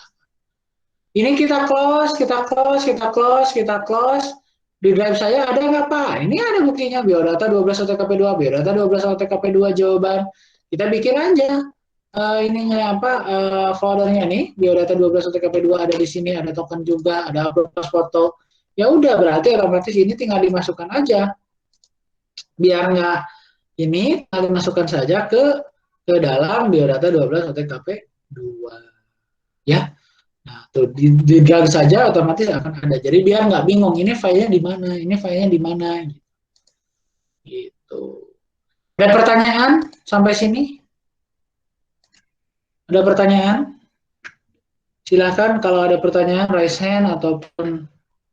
Ini kita close, kita close, kita close, kita close. Di drive saya ada nggak Pak? Ini ada buktinya, biodata 12 OTKP2, biodata 12 OTKP2 jawaban. Kita bikin aja ininya apa foldernya nih, biodata 12 OTKP2 ada di sini, ada token juga, ada upload foto. Ya udah, berarti otomatis ini tinggal dimasukkan aja. Biar nggak ini, tinggal dimasukkan saja ke dalam biodata 12 OTKP2. Ya. Nah, tuh di drag saja otomatis akan ada. Jadi biar nggak bingung, ini filenya di mana, ini filenya di mana, gitu. Ada pertanyaan sampai sini? Ada pertanyaan? Silakan kalau ada pertanyaan raise hand ataupun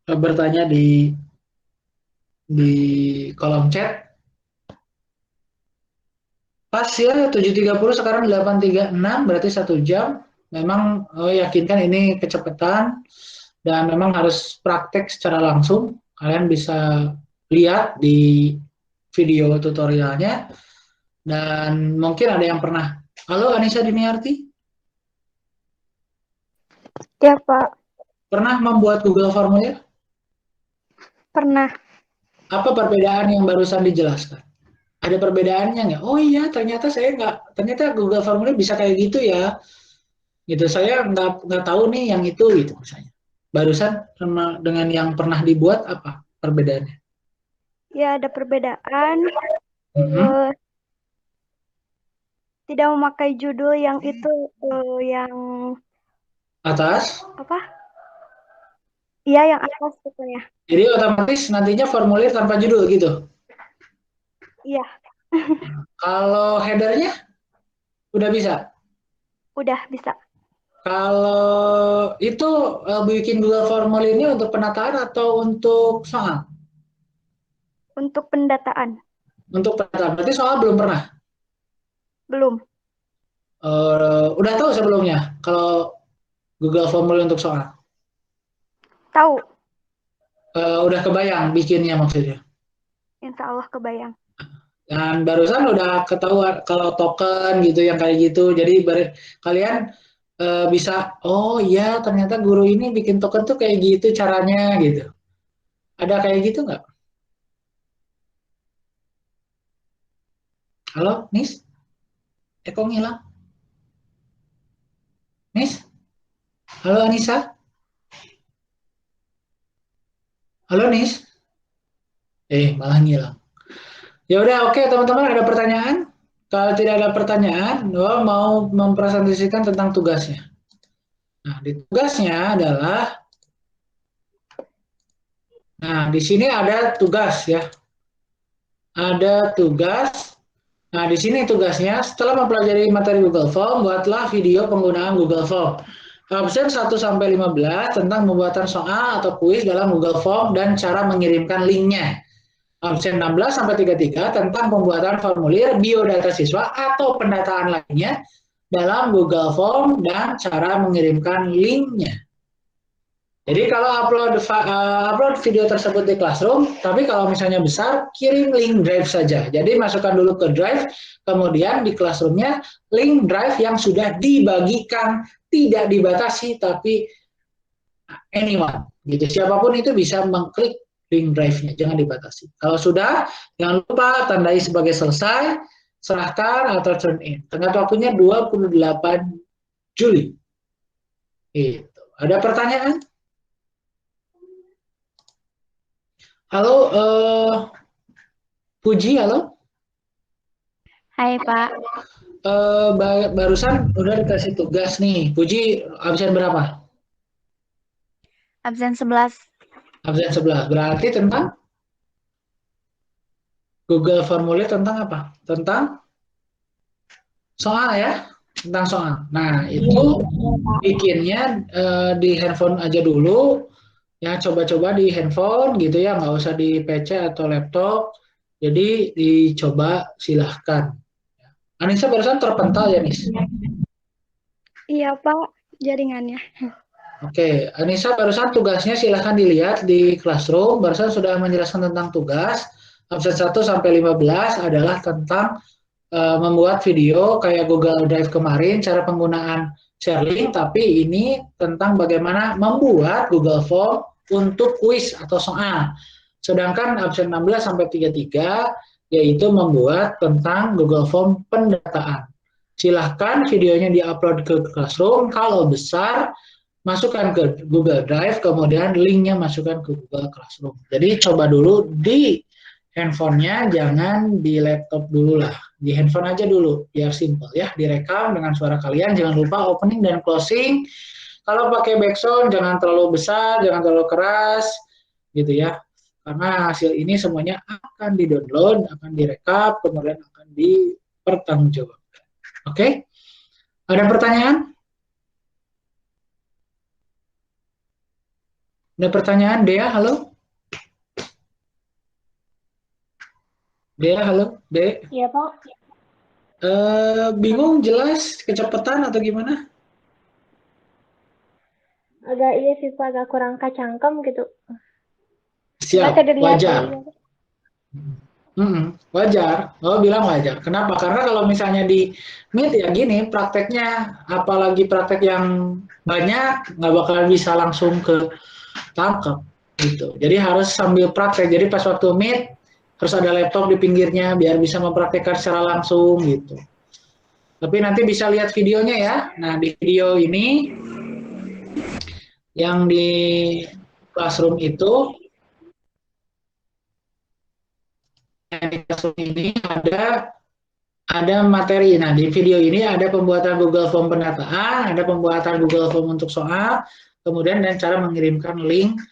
bertanya di kolom chat. Pas ya 7.30 sekarang 8.36 berarti 1 jam. Memang yakinkan ini kecepatan dan memang harus praktek secara langsung. Kalian bisa lihat di video tutorialnya dan mungkin ada yang pernah. Halo Anissa Diniarti? Ya, Pak. Pernah membuat Google Formulir? Pernah. Apa perbedaan yang barusan dijelaskan? Ada perbedaannya nggak? Oh iya, ternyata saya nggak, ternyata Google Formulir bisa kayak gitu ya. Gitu, saya nggak tahu nih yang itu gitu misalnya. Barusan sama dengan yang pernah dibuat apa perbedaannya? Ya, ada perbedaan. Mm-hmm. Tidak memakai judul yang itu, yang Atas. apa? Iya, yang atas pokoknya. Jadi otomatis nantinya formulir tanpa judul gitu. Iya, Kalau headernya udah bisa. udah bisa. Kalau itu bikin Google Formulir ini untuk penataan atau untuk soal? Untuk pendataan, Untuk penataan. Berarti soal belum pernah. belum. Udah tahu sebelumnya kalau Google Formulir untuk soal. Tahu, Udah kebayang bikinnya maksudnya. insya Allah kebayang. Dan barusan udah ketahuan kalau token gitu yang kayak gitu. Jadi kalian bisa, oh iya ternyata guru ini bikin token tuh kayak gitu caranya gitu. Ada kayak gitu nggak? Halo, Nis? Kok ngilang? Nis? Halo, Anissa? Halo, Nis? Malah ngilang. Ya udah, oke teman-teman, ada pertanyaan? Kalau tidak ada pertanyaan, gua mau mempresentasikan tentang tugasnya. Nah, di tugasnya adalah, nah di sini ada tugas ya, ada tugas. Nah, di sini tugasnya setelah mempelajari materi Google Form, buatlah video penggunaan Google Form. Absen 1-15 tentang pembuatan soal atau kuis dalam Google Form dan cara mengirimkan linknya. absen 16 sampai 33 tentang pembuatan formulir biodata siswa atau pendataan lainnya dalam Google Form dan cara mengirimkan linknya. Jadi kalau upload video tersebut di Classroom, tapi kalau misalnya besar, kirim link Drive saja. Jadi masukkan dulu ke Drive, kemudian di Classroom-nya link Drive yang sudah dibagikan, tidak dibatasi, tapi anyone. Gitu. Siapapun itu bisa mengklik link Drive-nya, jangan dibatasi. Kalau sudah, jangan lupa tandai sebagai selesai, serahkan atau turn in. Tenggat waktunya 28 Juli. Gitu. Ada pertanyaan? Halo, Puji, halo. Hai Pak, Barusan udah dikasih tugas nih. Puji absen berapa? absen 11. Absen 11. Berarti tentang Google Formulir tentang apa? Tentang soal ya? Tentang soal. Nah, itu bikinnya di handphone aja dulu. Ya, coba-coba di handphone gitu ya, nggak usah di PC atau laptop. Jadi dicoba silahkan. Anissa barusan terpental ya, Nis? Iya Pak, jaringannya. Oke, Anissa barusan tugasnya silahkan dilihat di Classroom. Barusan sudah menjelaskan tentang tugas. Absen 1 sampai 15 adalah tentang membuat video kayak Google Drive kemarin, cara penggunaan share link, tapi ini tentang bagaimana membuat Google Form untuk kuis atau soal. Sedangkan absen 16 sampai 33 yaitu membuat tentang Google Form pendataan. Silahkan videonya diupload ke Classroom. Kalau besar, masukkan ke Google Drive, kemudian linknya masukkan ke Google Classroom. Jadi coba dulu di handphonenya, jangan di laptop dulu lah. Di handphone aja dulu, biar simple ya. Direkam dengan suara kalian, jangan lupa opening dan closing. Kalau pakai background, jangan terlalu besar, jangan terlalu keras, gitu ya. Karena hasil ini semuanya akan di-download, akan direkap, kemudian akan dipertanggungjawabkan. Oke? Ada pertanyaan? Ada pertanyaan? Dea, halo? Dea, halo? De? Iya Pak. Bingung, jelas, kecepatan atau gimana? Agak iya sih Pak, agak kurang kacangkem gitu. Nggak Siap, tadi lihat wajar. aja. Wajar. Oh, bilang wajar. Kenapa? Karena kalau misalnya di Meet ya gini, prakteknya, apalagi praktek yang banyak, nggak bakalan bisa langsung ke tangkap gitu. Jadi harus sambil praktek. Jadi pas waktu Meet, harus ada laptop di pinggirnya biar bisa mempraktekkan secara langsung gitu. Tapi nanti bisa lihat videonya ya. Nah, di video ini yang di Classroom itu, ini ada materi. Nah, di video ini ada pembuatan Google Form pendataan, ada pembuatan Google Form untuk soal, kemudian dan cara mengirimkan link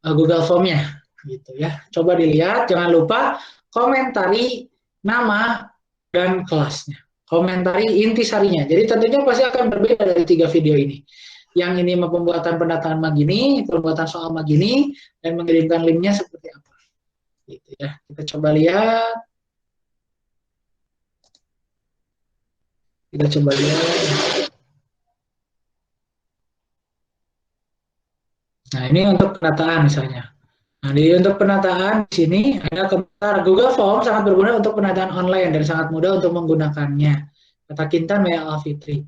Google Form-nya gitu ya. Coba dilihat, jangan lupa komentari nama dan kelasnya. Komentari intisarinya. Jadi tentunya pasti akan berbeda dari 3 video ini. Yang ini pembuatan pendataan begini, pembuatan soal begini, dan mengirimkan linknya seperti apa. Gitu ya. Kita coba lihat. Kita coba lihat. Nah, ini untuk penataan misalnya. Nah, untuk penataan di sini ada komentar Google Form sangat berguna untuk penataan online dan sangat mudah untuk menggunakannya. Kata Kintan Maya Alfitri.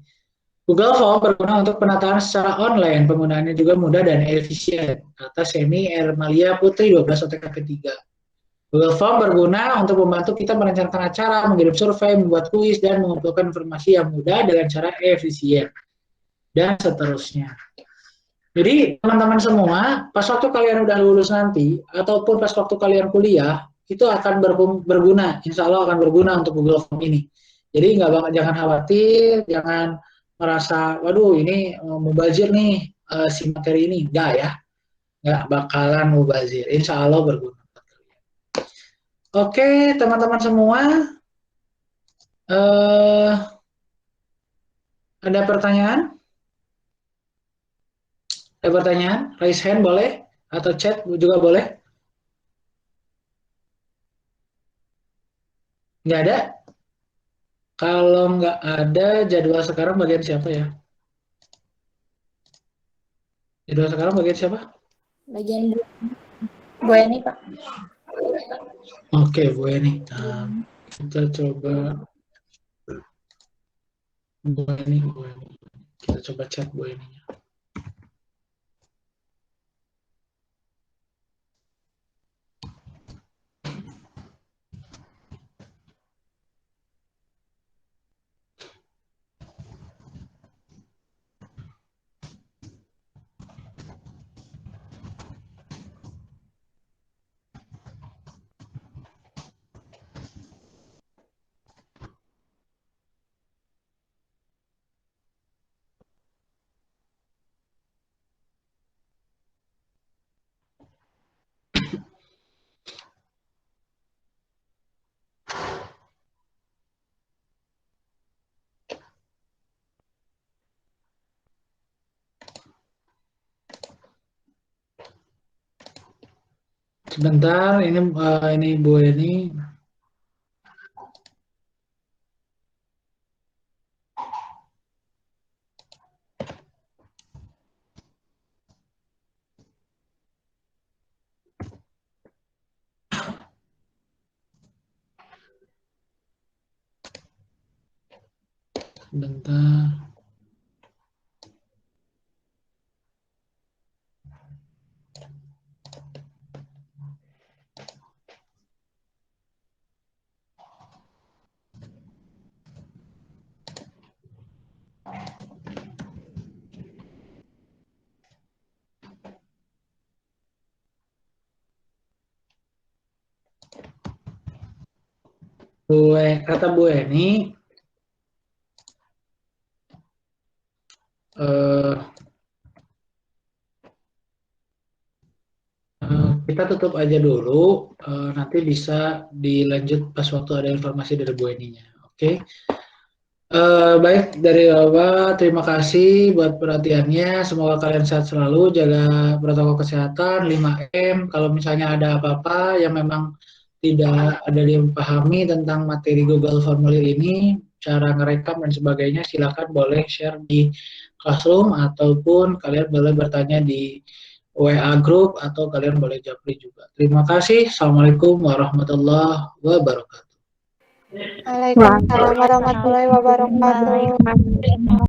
Google Form berguna untuk penataan secara online, penggunaannya juga mudah dan efisien. Kata Semi Ermalia Putri 12 OTKP 3. Google Form berguna untuk membantu kita merencanakan acara, mengirim survei, membuat kuis, dan mengumpulkan informasi yang mudah dengan cara efisien. Dan seterusnya. Jadi teman-teman semua, pas waktu kalian udah lulus nanti, ataupun pas waktu kalian kuliah, itu akan berguna, insya Allah akan berguna untuk Google Form ini. Jadi jangan khawatir, jangan merasa, waduh ini mubazir nih si materi ini, enggak ya, enggak bakalan mubazir, insya Allah berguna. Oke teman-teman semua, eh, ada pertanyaan? Ada pertanyaan? Raise hand boleh? Atau chat juga boleh? Nggak ada? Kalau nggak ada, jadwal sekarang bagian siapa ya? Jadwal sekarang bagian siapa? Bagian Bu Eni, Pak. Oke, Bu Eni. Nah, kita coba Bu Eni, Bu Eni. Kita coba chat Bu Eni. Sebentar, ini Bu Eni. Sebentar. Kata Bu Eni, eh, kita tutup aja dulu, nanti bisa dilanjut pas waktu ada informasi dari Bu Eninya. Oke. Baik dari Bapak, terima kasih buat perhatiannya. Semoga kalian sehat selalu, jaga protokol kesehatan 5M. Kalau misalnya ada apa-apa yang memang tidak ada dipahami tentang materi Google Formulir ini, cara ngerekam dan sebagainya, silakan boleh share di Classroom ataupun kalian boleh bertanya di WA Group atau kalian boleh japri juga. Terima kasih. Assalamualaikum warahmatullahi wabarakatuh. Waalaikumsalam warahmatullahi wabarakatuh.